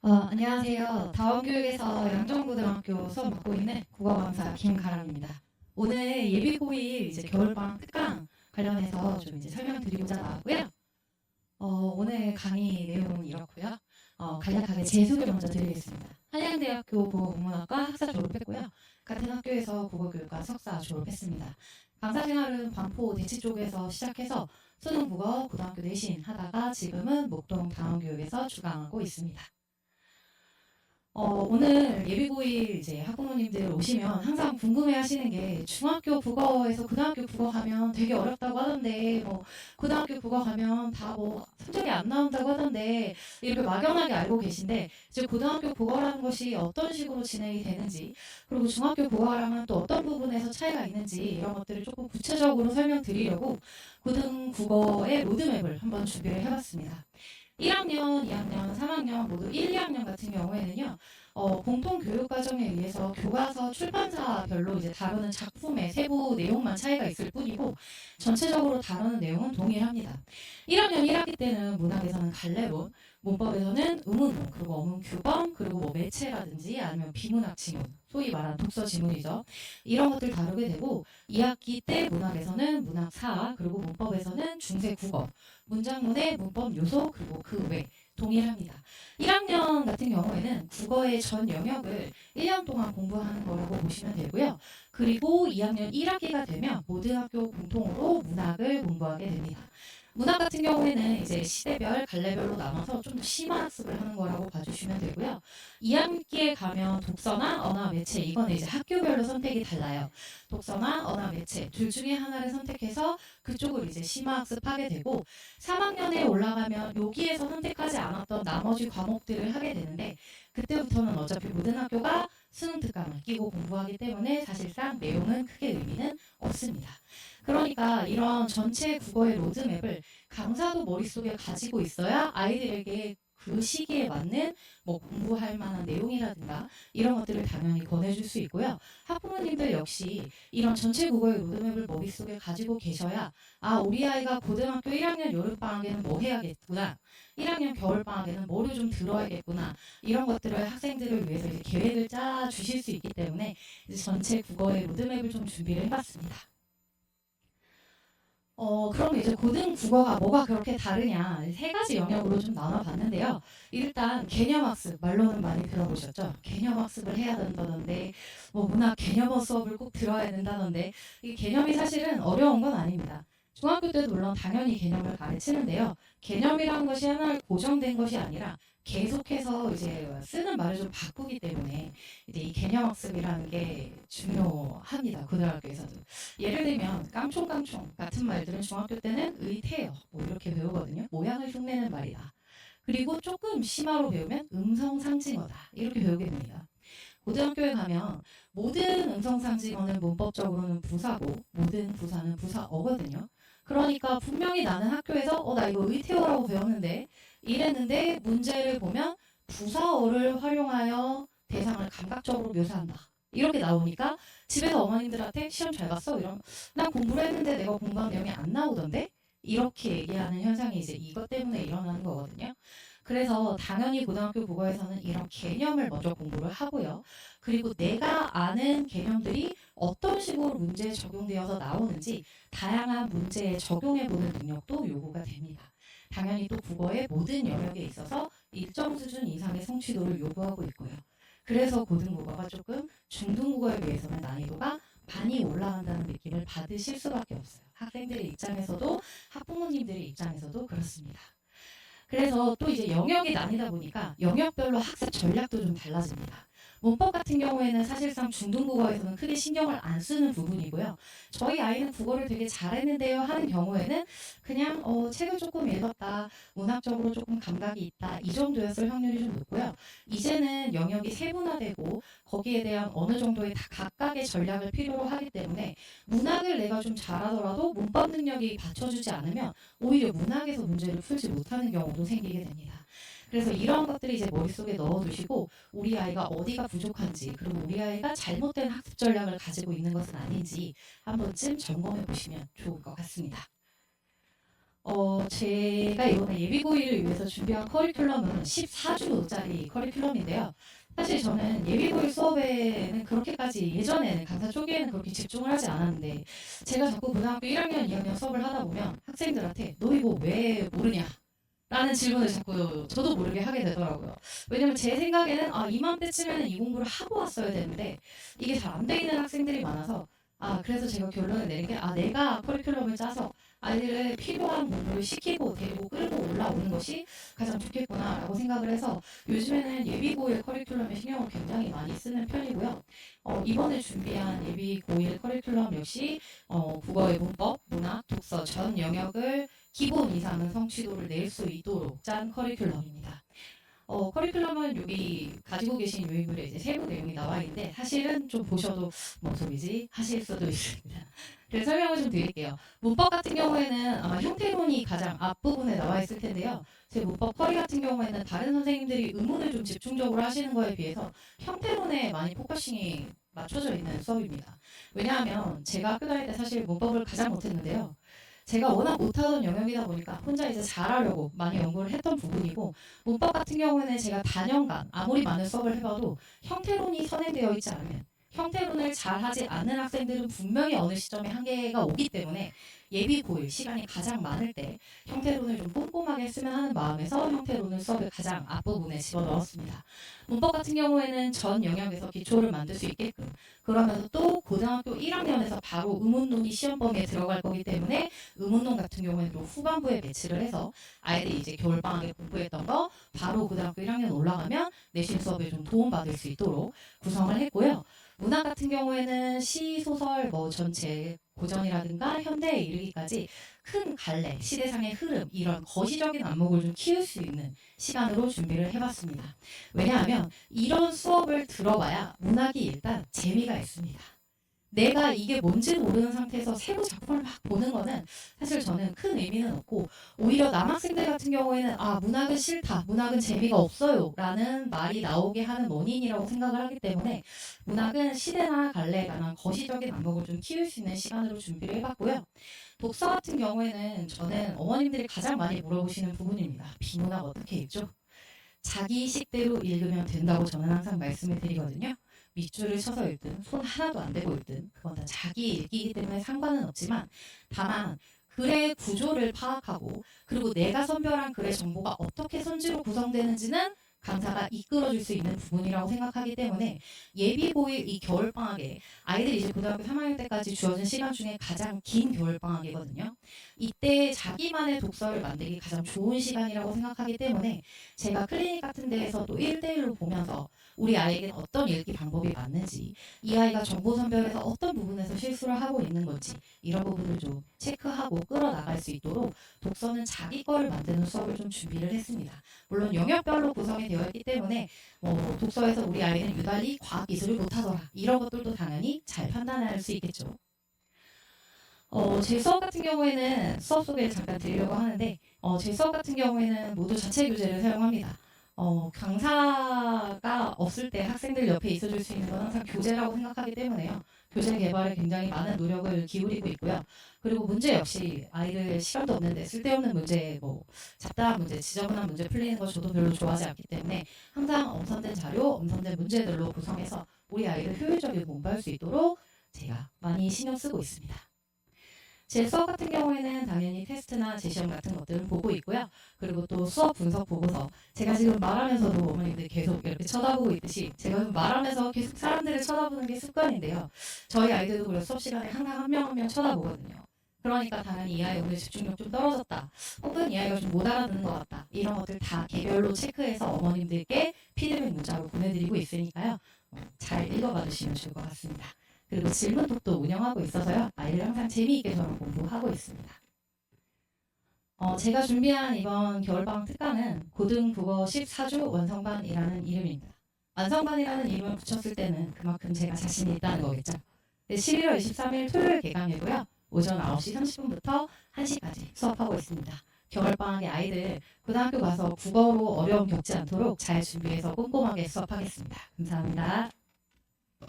안녕하세요. 다원교육에서 양정고등학교 수업 맡고 있는 국어강사 김가람입니다. 오늘 예비고일 이제 겨울방학 특강 관련해서 좀 이제 설명드리고자 나왔고요. 오늘 강의 내용은 이렇고요. 간략하게 제 소개 먼저 드리겠습니다. 한양대학교 국어국문학과 학사 졸업했고요. 같은 학교에서 국어교육과 석사 졸업했습니다. 강사 생활은 반포 대치 쪽에서 시작해서 수능 국어 고등학교 내신 하다가 지금은 목동 다원교육에서 주강하고 있습니다. 오늘 예비고일 이제 학부모님들 오시면 항상 궁금해 하시는 게 중학교 국어에서 고등학교 국어 가면 되게 어렵다고 하던데 뭐 고등학교 국어 가면 다 뭐 성적이 안 나온다고 하던데 이렇게 막연하게 알고 계신데 이제 고등학교 국어라는 것이 어떤 식으로 진행이 되는지 그리고 중학교 국어랑은 또 어떤 부분에서 차이가 있는지 이런 것들을 조금 구체적으로 설명드리려고 고등 국어의 로드맵을 한번 준비를 해봤습니다. 1학년, 2학년, 3학년 모두 1, 2학년 같은 경우에는요. 공통 교육 과정에 의해서 교과서 출판사별로 이제 다루는 작품의 세부 내용만 차이가 있을 뿐이고 전체적으로 다루는 내용은 동일합니다. 1학년 1학기 때는 문학에서는 갈래론, 문법에서는 의문문, 그리고 어문 규범, 그리고 뭐 매체라든지 아니면 비문학 지문, 소위 말하는 독서 지문이죠. 이런 것들 다루게 되고 2학기 때 문학에서는 문학사, 그리고 문법에서는 중세 국어, 문장문의 문법 요소 그리고 그 외 동일합니다. 1학년 같은 경우에는 국어의 전 영역을 1년 동안 공부하는 거라고 보시면 되고요. 그리고 2학년 1학기가 되면 모든 학교 공통으로 문학을 공부하게 됩니다. 문학 같은 경우에는 이제 시대별, 갈래별로 나눠서 좀 더 심화 학습을 하는 거라고 봐주시면 되고요. 2학기에 가면 독서나 언어 매체, 이거는 이제 학교별로 선택이 달라요. 독서나 언어 매체 둘 중에 하나를 선택해서 그쪽을 이제 심화 학습하게 되고 3학년에 올라가면 여기에서 선택하지 않았던 나머지 과목들을 하게 되는데 그때부터는 어차피 모든 학교가 수능 특강을 끼고 공부하기 때문에 사실상 내용은 크게 의미는 없습니다. 그러니까 이런 전체 국어의 로드맵을 강사도 머릿속에 가지고 있어야 아이들에게 그 시기에 맞는 뭐 공부할 만한 내용이라든가 이런 것들을 당연히 권해줄 수 있고요. 학부모님들 역시 이런 전체 국어의 로드맵을 머릿속에 가지고 계셔야 우리 아이가 고등학교 1학년 여름방학에는 뭐 해야겠구나. 1학년 겨울방학에는 뭐를 좀 들어야겠구나. 이런 것들을 학생들을 위해서 이제 계획을 짜 주실 수 있기 때문에 이제 전체 국어의 로드맵을 좀 준비를 해봤습니다. 그럼 이제 고등 국어가 뭐가 그렇게 다르냐 세 가지 영역으로 좀 나눠봤는데요. 일단 개념학습 말로는 많이 들어보셨죠? 개념학습을 해야 된다던데 뭐 문학 개념어 수업을 꼭 들어야 된다던데 이 개념이 사실은 어려운 건 아닙니다. 중학교 때도 물론 당연히 개념을 가르치는데요. 개념이라는 것이 하나 고정된 것이 아니라 계속해서 이제 쓰는 말을 좀 바꾸기 때문에 이제 이 개념학습이라는 게 중요합니다. 고등학교에서도. 예를 들면 깡총깡총 같은 말들은 중학교 때는 의태어 뭐 이렇게 배우거든요. 모양을 흉내는 말이다. 그리고 조금 심화로 배우면 음성상징어다. 이렇게 배우게 됩니다. 고등학교에 가면 모든 음성상징어는 문법적으로는 부사고 모든 부사는 부사어거든요. 그러니까 분명히 나는 학교에서 나 이거 의태어라고 배웠는데 이랬는데 문제를 보면 부사어를 활용하여 대상을 감각적으로 묘사한다. 이렇게 나오니까 집에서 어머님들한테 시험 잘 봤어? 이러면 난 공부를 했는데 내가 공부한 내용이 안 나오던데? 이렇게 얘기하는 현상이 이제 이것 때문에 일어나는 거거든요. 그래서 당연히 고등학교 국어에서는 이런 개념을 먼저 공부를 하고요. 그리고 내가 아는 개념들이 어떤 식으로 문제에 적용되어서 나오는지 다양한 문제에 적용해보는 능력도 요구가 됩니다. 당연히 또 국어의 모든 영역에 있어서 일정 수준 이상의 성취도를 요구하고 있고요. 그래서 고등국어가 조금 중등국어에 비해서는 난이도가 많이 올라간다는 느낌을 받으실 수밖에 없어요. 학생들의 입장에서도 학부모님들의 입장에서도 그렇습니다. 그래서 또 이제 영역이 나뉘다 보니까 영역별로 학습 전략도 좀 달라집니다. 문법 같은 경우에는 사실상 중등국어에서는 크게 신경을 안 쓰는 부분이고요. 저희 아이는 국어를 되게 잘했는데요 하는 경우에는 그냥 책을 조금 읽었다, 문학적으로 조금 감각이 있다 이 정도였을 확률이 좀 높고요. 이제는 영역이 세분화되고 거기에 대한 어느 정도의 다 각각의 전략을 필요로 하기 때문에 문학을 내가 좀 잘하더라도 문법 능력이 받쳐주지 않으면 오히려 문학에서 문제를 풀지 못하는 경우도 생기게 됩니다. 그래서 이런 것들이 이제 머릿속에 넣어두시고 우리 아이가 어디가 부족한지 그리고 우리 아이가 잘못된 학습 전략을 가지고 있는 것은 아닌지 한 번쯤 점검해 보시면 좋을 것 같습니다. 제가 이번에 예비고일을 위해서 준비한 커리큘럼은 14주짜리 커리큘럼인데요. 사실 저는 예비고일 수업에는 그렇게까지 예전에는 강사 초기에는 그렇게 집중을 하지 않았는데 제가 자꾸 고등학교 1학년, 2학년 수업을 하다 보면 학생들한테 너 이거 왜 모르냐? 라는 질문을 자꾸 저도 모르게 하게 되더라고요. 왜냐면 제 생각에는 이맘때쯤에는 이 공부를 하고 왔어야 되는데 이게 잘 안 돼 있는 학생들이 많아서 그래서 제가 결론을 내린 게 내가 커리큘럼을 짜서 아이들의 필요한 공부를 시키고 데리고 끌고 올라오는 것이 가장 좋겠구나라고 생각을 해서 요즘에는 예비고일 커리큘럼에 신경을 굉장히 많이 쓰는 편이고요. 이번에 준비한 예비고일 커리큘럼 역시 국어의 문법, 문학, 독서 전 영역을 기본 이상은 성취도를 낼 수 있도록 짠 커리큘럼입니다. 커리큘럼은 여기 가지고 계신 요인물에 이제 세부 내용이 나와 있는데 사실은 좀 보셔도 뭔 소리지 하실 수도 있습니다. 그래서 설명을 좀 드릴게요. 문법 같은 경우에는 아마 형태론이 가장 앞부분에 나와 있을 텐데요. 제 문법 커리 같은 경우에는 다른 선생님들이 의문을 좀 집중적으로 하시는 거에 비해서 형태론에 많이 포커싱이 맞춰져 있는 수업입니다. 왜냐하면 제가 학교 다닐 때 사실 문법을 가장 못했는데요. 제가 워낙 못하던 영역이다 보니까 혼자 이제 잘하려고 많이 연구를 했던 부분이고 문법 같은 경우에는 제가 단연간 아무리 많은 수업을 해봐도 형태론이 선행되어 있지 않으면 형태론을 잘하지 않는 학생들은 분명히 어느 시점에 한계가 오기 때문에 예비 고일 시간이 가장 많을 때 형태론을 좀 꼼꼼하게 쓰면 하는 마음에서 형태론을 수업의 가장 앞부분에 집어넣었습니다. 문법 같은 경우에는 전 영역에서 기초를 만들 수 있게끔 그러면서 또 고등학교 1학년에서 바로 의문론이 시험 범위에 들어갈 거기 때문에 의문론 같은 경우에는 또 후반부에 배치를 해서 아이들이 이제 겨울방학에 공부했던 거 바로 고등학교 1학년 올라가면 내신 수업에 좀 도움받을 수 있도록 구성을 했고요. 문학 같은 경우에는 시, 소설 뭐 전체 고전이라든가 현대에 이르기까지 큰 갈래, 시대상의 흐름 이런 거시적인 안목을 좀 키울 수 있는 시간으로 준비를 해봤습니다. 왜냐하면 이런 수업을 들어봐야 문학이 일단 재미가 있습니다. 내가 이게 뭔지 모르는 상태에서 새로 작품을 막 보는 거는 사실 저는 큰 의미는 없고 오히려 남학생들 같은 경우에는 문학은 싫다, 문학은 재미가 없어요 라는 말이 나오게 하는 원인이라고 생각을 하기 때문에 문학은 시대나 갈래에 관한 거시적인 안목을 좀 키울 수 있는 시간으로 준비를 해봤고요. 독서 같은 경우에는 저는 어머님들이 가장 많이 물어보시는 부분입니다. 비문학 어떻게 읽죠? 자기 식대로 읽으면 된다고 저는 항상 말씀을 드리거든요. 밑줄을 쳐서 읽든 손 하나도 안 대고 읽든 그건 다 자기 읽기이기 때문에 상관은 없지만 다만 글의 구조를 파악하고 그리고 내가 선별한 글의 정보가 어떻게 선지로 구성되는지는 강사가 이끌어줄 수 있는 부분이라고 생각하기 때문에 예비고일 이 겨울방학에 아이들이 이제 고등학교 3학년 때까지 주어진 시간 중에 가장 긴 겨울방학이거든요. 이때 자기만의 독서를 만들기 가장 좋은 시간이라고 생각하기 때문에 제가 클리닉 같은 데에서 또 1대1로 보면서 우리 아이에게 어떤 읽기 방법이 맞는지 이 아이가 정보 선별에서 어떤 부분에서 실수를 하고 있는 건지 이런 부분을 좀 체크하고 끌어나갈 수 있도록 독서는 자기 거를 만드는 수업을 좀 준비를 했습니다. 물론 영역별로 구성이 되어 있기 때문에 독서에서 우리 아이는 유달리 과학 기술을 못하더라 이런 것들도 당연히 잘 판단할 수 있겠죠. 제 수업 같은 경우에는 수업 소개를 잠깐 드리려고 하는데 제 수업 같은 경우에는 모두 자체 교재를 사용합니다. 강사가 없을 때 학생들 옆에 있어줄 수 있는 건 항상 교재라고 생각하기 때문에요. 교재 개발에 굉장히 많은 노력을 기울이고 있고요. 그리고 문제 역시 아이들 시간도 없는데 쓸데없는 문제, 잡다한 문제, 지저분한 문제 풀리는 거 저도 별로 좋아하지 않기 때문에 항상 엄선된 자료, 엄선된 문제들로 구성해서 우리 아이들 효율적으로 공부할 수 있도록 제가 많이 신경 쓰고 있습니다. 제 수업 같은 경우에는 당연히 테스트나 제시험 같은 것들을 보고 있고요. 그리고 또 수업 분석 보고서 제가 지금 말하면서도 어머님들이 계속 이렇게 쳐다보고 있듯이 제가 말하면서 계속 사람들을 쳐다보는 게 습관인데요. 저희 아이들도 그래 수업 시간에 항상 한 명 한 명 쳐다보거든요. 그러니까 당연히 이 아이 오늘 집중력 좀 떨어졌다. 혹은 이 아이가 좀 못 알아듣는 것 같다. 이런 것들 다 개별로 체크해서 어머님들께 피드백 문자로 보내드리고 있으니까요. 잘 읽어봐 주시면 좋을 것 같습니다. 그리고 질문톡도 운영하고 있어서요. 아이들 항상 재미있게 저는 공부하고 있습니다. 제가 준비한 이번 겨울방학 특강은 고등국어 14주 완성반이라는 이름입니다. 완성반이라는 이름을 붙였을 때는 그만큼 제가 자신이 있다는 거겠죠. 11월 23일 토요일 개강이고요. 오전 9시 30분부터 1시까지 수업하고 있습니다. 겨울방학에 아이들 고등학교 가서 국어로 어려움 겪지 않도록 잘 준비해서 꼼꼼하게 수업하겠습니다. 감사합니다.